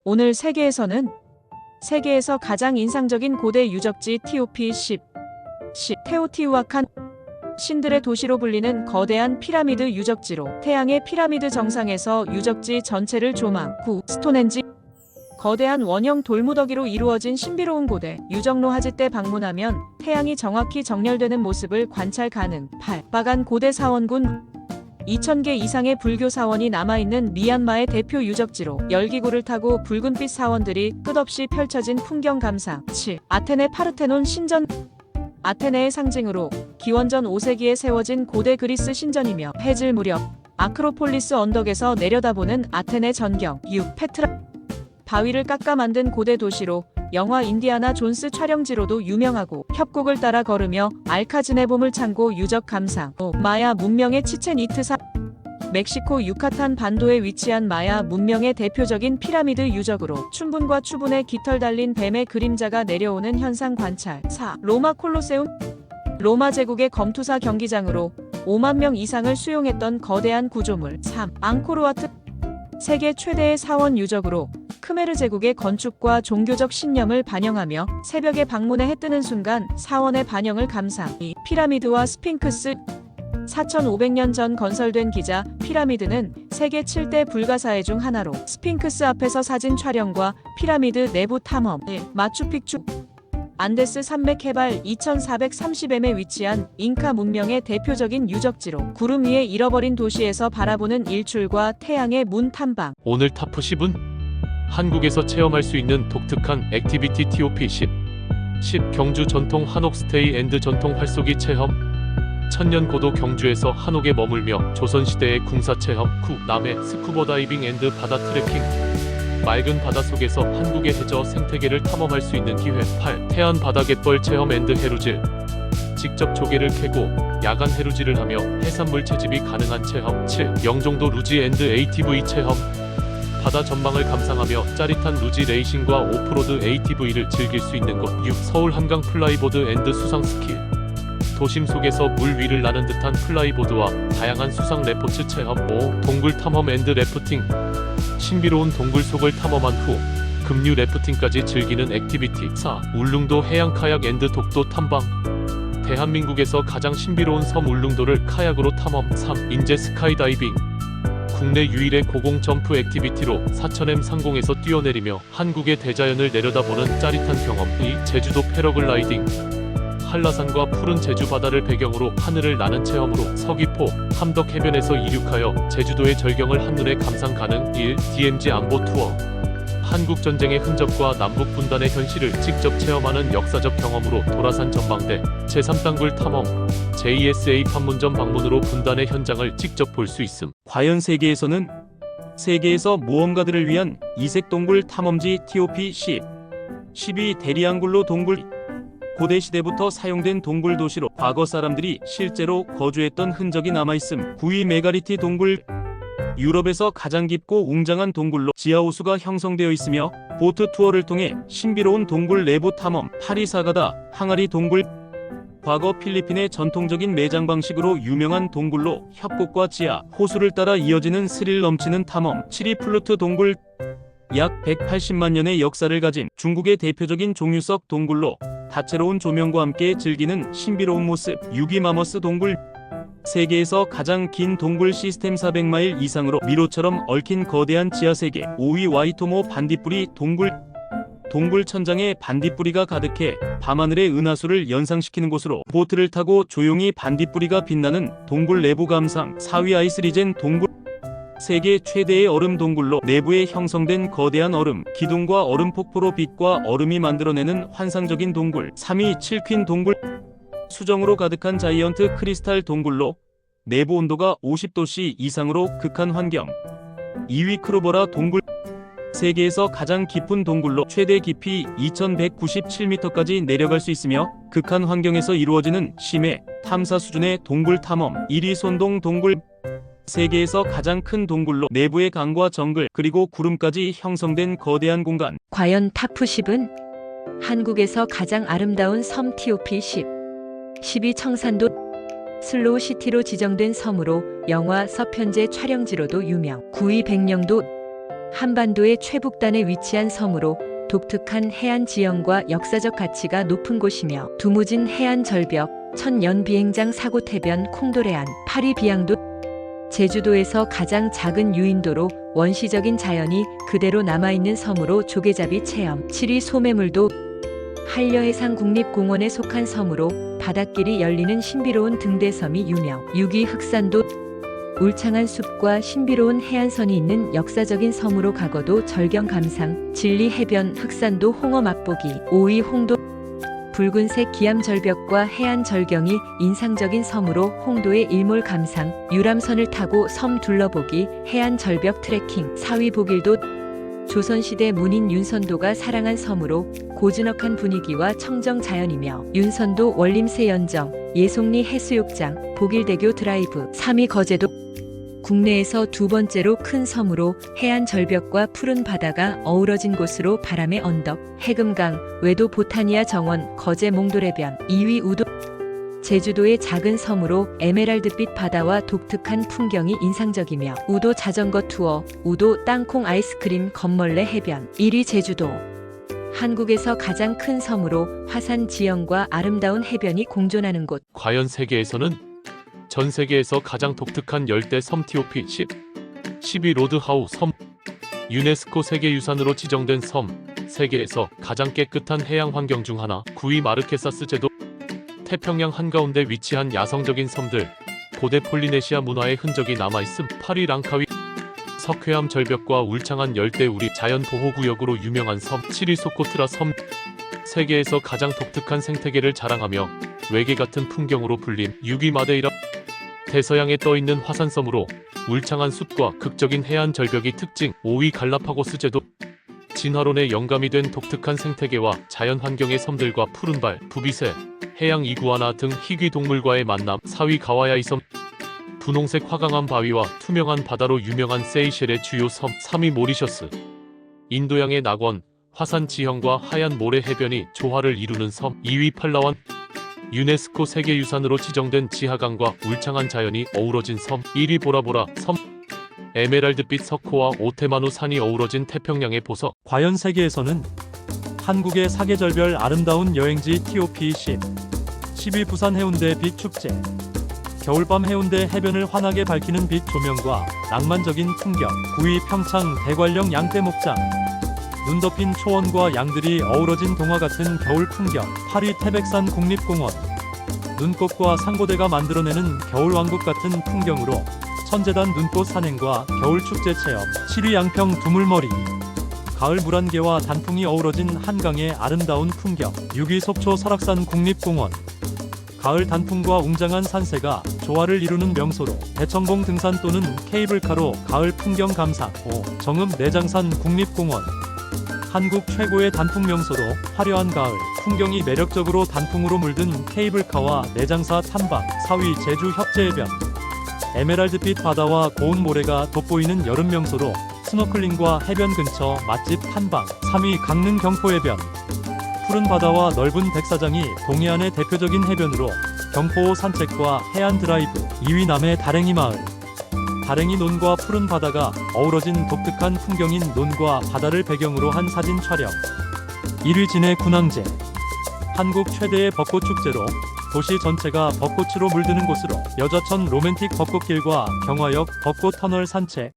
오늘 세계에서 가장 인상적인 고대 유적지 TOP10. 테오티우아칸 신들의 도시로 불리는 거대한 피라미드 유적지로 태양의 피라미드 정상에서 유적지 전체를 조망. 9. 스톤헨지 거대한 원형 돌무더기로 이루어진 신비로운 고대 유적로 하지 때 방문하면 태양이 정확히 정렬되는 모습을 관찰 가능. 8. 바간 고대 사원군 2000개 이상의 불교 사원이 남아있는 미얀마의 대표 유적지로 열기구를 타고 붉은빛 사원들이 끝없이 펼쳐진 풍경 감상. 7. 아테네 파르테논 신전 아테네의 상징으로 기원전 5세기에 세워진 고대 그리스 신전이며 해질 무렵 아크로폴리스 언덕에서 내려다보는 아테네 전경. 6. 페트라 바위를 깎아 만든 고대 도시로 영화 인디아나 존스 촬영지로도 유명하고 협곡을 따라 걸으며 알카즈네 보물창고 유적 감상. 5. 마야 문명의 치첸 이트사 멕시코 유카탄 반도에 위치한 마야 문명의 대표적인 피라미드 유적으로 춘분과 추분에 깃털 달린 뱀의 그림자가 내려오는 현상 관찰. 4. 로마 콜로세움 로마 제국의 검투사 경기장으로 5만 명 이상을 수용했던 거대한 구조물. 3. 앙코르와트 세계 최대의 사원 유적으로 크메르 제국의 건축과 종교적 신념을 반영하며 새벽에 방문해 해뜨는 순간 사원의 반영을 감상. 2. 피라미드와 스핑크스 4500년 전 건설된 기자 피라미드는 세계 7대 불가사의 중 하나로 스핑크스 앞에서 사진 촬영과 피라미드 내부 탐험. 1. 마추픽추 안데스 산맥 해발 2430m에 위치한 잉카 문명의 대표적인 유적지로 구름 위에 잃어버린 도시에서 바라보는 일출과 태양의 문 탐방. 오늘 탑 10은 한국에서 체험할 수 있는 독특한 액티비티 TOP10. 10. 경주 전통 한옥 스테이 앤드 전통 활쏘기 체험. 천년 고도 경주에서 한옥에 머물며 조선시대의 궁사 체험. 9. 남해 스쿠버 다이빙 앤드 바다 트레킹. 맑은 바다 속에서 한국의 해저 생태계를 탐험할 수 있는 기회. 8. 태안 바다 갯벌 체험 앤드 해루질. 직접 조개를 캐고 야간 해루질을 하며 해산물 채집이 가능한 체험. 7. 영종도 루지 앤드 ATV 체험. 바다 전망을 감상하며 짜릿한 루지 레이싱과 오프로드 ATV를 즐길 수 있는 곳. 6. 서울 한강 플라이보드 앤드 수상 스킬. 도심 속에서 물 위를 나는 듯한 플라이보드와 다양한 수상 레포츠 체험. 5. 동굴 탐험 앤드 래프팅. 신비로운 동굴 속을 탐험한 후 급류 래프팅까지 즐기는 액티비티. 4. 울릉도 해양 카약 앤드 독도 탐방. 대한민국에서 가장 신비로운 섬 울릉도를 카약으로 탐험. 3. 인제 스카이다이빙. 국내 유일의 고공 점프 액티비티로 사천M 상공에서 뛰어내리며 한국의 대자연을 내려다보는 짜릿한 경험. 2. 제주도 패러글라이딩. 한라산과 푸른 제주 바다를 배경으로 하늘을 나는 체험으로 서귀포, 함덕 해변에서 이륙하여 제주도의 절경을 한눈에 감상 가능. 1. DMZ 안보 투어. 한국 전쟁의 흔적과 남북 분단의 현실을 직접 체험하는 역사적 경험으로 도라산 전망대, 제3단굴 탐험, JSA 판문점 방문으로 분단의 현장을 직접 볼 수 있음. 과연 세계에서는 세계에서 모험가들을 위한 이색 동굴 탐험지 TOP10. 12. 대리앙굴로 동굴. 고대 시대부터 사용된 동굴 도시로 과거 사람들이 실제로 거주했던 흔적이 남아있음. 9위 메가리티 동굴. 유럽에서 가장 깊고 웅장한 동굴로 지하호수가 형성되어 있으며 보트 투어를 통해 신비로운 동굴 내부 탐험. 8위 사가다 항아리 동굴. 과거 필리핀의 전통적인 매장 방식으로 유명한 동굴로 협곡과 지하 호수를 따라 이어지는 스릴 넘치는 탐험. 7위 플루트 동굴. 약 180만 년의 역사를 가진 중국의 대표적인 종유석 동굴로 다채로운 조명과 함께 즐기는 신비로운 모습. 6위 마머스 동굴. 세계에서 가장 긴 동굴 시스템 400마일 이상으로 미로처럼 얽힌 거대한 지하세계. 5위 와이토모 반딧불이 동굴. 동굴 천장에 반딧불이가 가득해 밤하늘의 은하수를 연상시키는 곳으로 보트를 타고 조용히 반딧불이가 빛나는 동굴 내부 감상. 4위 아이스리젠 동굴. 세계 최대의 얼음 동굴로 내부에 형성된 거대한 얼음 기둥과 얼음 폭포로 빛과 얼음이 만들어내는 환상적인 동굴. 3위 칠퀸 동굴. 수정으로 가득한 자이언트 크리스탈 동굴로 내부 온도가 50도씨 이상으로 극한 환경. 2위 크루버라 동굴. 세계에서 가장 깊은 동굴로 최대 깊이 2197m까지 내려갈 수 있으며 극한 환경에서 이루어지는 심해 탐사 수준의 동굴 탐험. 1위 손동 동굴. 세계에서 가장 큰 동굴로 내부의 강과 정글 그리고 구름까지 형성된 거대한 공간. 과연 탑10은 한국에서 가장 아름다운 섬 TOP10. 10위 청산도 슬로우 시티로 지정된 섬으로 영화 서편제 촬영지로도 유명. 9위 백령도 한반도의 최북단에 위치한 섬으로 독특한 해안 지형과 역사적 가치가 높은 곳이며 두무진 해안 절벽, 천연 비행장 사고태변 콩도레안, 파리 비양도, 제주도에서 가장 작은 유인도로 원시적인 자연이 그대로 남아있는 섬으로 조개잡이 체험, 7위 소매물도, 한려해상 국립공원에 속한 섬으로 바닷길이 열리는 신비로운 등대섬이 유명, 6위 흑산도, 울창한 숲과 신비로운 해안선이 있는 역사적인 섬으로 가거도 절경 감상, 진리 해변 흑산도 홍어 맛보기, 5위 홍도, 붉은색 기암 절벽과 해안 절경이 인상적인 섬으로 홍도의 일몰 감상, 유람선을 타고 섬 둘러보기, 해안 절벽 트레킹, 4위 보길도, 조선시대 문인 윤선도가 사랑한 섬으로 고즈넉한 분위기와 청정 자연이며 윤선도 원림새 연정, 예송리 해수욕장, 보길대교 드라이브, 3위 거제도, 국내에서 두 번째로 큰 섬으로 해안 절벽과 푸른 바다가 어우러진 곳으로 바람의 언덕, 해금강, 외도 보타니아 정원, 거제 몽돌해변, 2위 우도, 제주도의 작은 섬으로 에메랄드빛 바다와 독특한 풍경이 인상적이며 우도 자전거 투어, 우도 땅콩 아이스크림 건멀레 해변, 1위 제주도. 한국에서 가장 큰 섬으로 화산 지형과 아름다운 해변이 공존하는 곳. 과연 세계에서는 전 세계에서 가장 독특한 열대 섬 TOP 10위 로드하우 섬. 유네스코 세계유산으로 지정된 섬. 세계에서 가장 깨끗한 해양 환경 중 하나. 9위 마르케사스 제도. 태평양 한가운데 위치한 야성적인 섬들. 고대 폴리네시아 문화의 흔적이 남아있음. 8위 랑카위. 석회암 절벽과 울창한 열대우리 자연보호구역으로 유명한 섬. 7위 소코트라 섬. 세계에서 가장 독특한 생태계를 자랑하며 외계 같은 풍경으로 불림. 6위 마데이라. 대서양에 떠있는 화산섬으로 울창한 숲과 극적인 해안 절벽이 특징. 5위 갈라파고스 제도. 진화론의 영감이 된 독특한 생태계와 자연환경의 섬들과 푸른발, 부비새, 해양 이구아나 등 희귀 동물과의 만남. 4위 가와야이 섬. 분홍색 화강암 바위와 투명한 바다로 유명한 세이셸의 주요 섬. 3위 모리셔스. 인도양의 낙원, 화산 지형과 하얀 모래 해변이 조화를 이루는 섬. 2위 팔라완. 유네스코 세계유산으로 지정된 지하강과 울창한 자연이 어우러진 섬. 1위 보라보라 섬. 에메랄드빛 석호와 오테마누 산이 어우러진 태평양의 보석. 과연 세계에서는 한국의 사계절별 아름다운 여행지 TOP 10위 부산 해운대 빛 축제. 겨울밤 해운대 해변을 환하게 밝히는 빛 조명과 낭만적인 풍경. 9위 평창 대관령 양떼목장. 눈 덮인 초원과 양들이 어우러진 동화 같은 겨울 풍경. 8위 태백산 국립공원. 눈꽃과 상고대가 만들어내는 겨울왕국 같은 풍경으로 천재단 눈꽃 산행과 겨울축제 체험. 7위 양평 두물머리. 가을 물안개와 단풍이 어우러진 한강의 아름다운 풍경. 6위 속초 설악산 국립공원. 가을 단풍과 웅장한 산세가 조화를 이루는 명소로 대청봉 등산 또는 케이블카로 가을 풍경 감상. 5. 정읍 내장산 국립공원. 한국 최고의 단풍 명소로 화려한 가을 풍경이 매력적으로 단풍으로 물든 케이블카와 내장사 탐방. 4위 제주 협재해변. 에메랄드빛 바다와 고운 모래가 돋보이는 여름 명소로 스노클링과 해변 근처 맛집 탐방. 3위 강릉 경포해변. 푸른 바다와 넓은 백사장이 동해안의 대표적인 해변으로 경포호 산책과 해안 드라이브. 2위 남해 다랭이 마을. 다랭이 논과 푸른 바다가 어우러진 독특한 풍경인 논과 바다를 배경으로 한 사진 촬영. 1위 진해 군항제. 한국 최대의 벚꽃 축제로 도시 전체가 벚꽃으로 물드는 곳으로 여자천 로맨틱 벚꽃길과 경화역 벚꽃 터널 산책.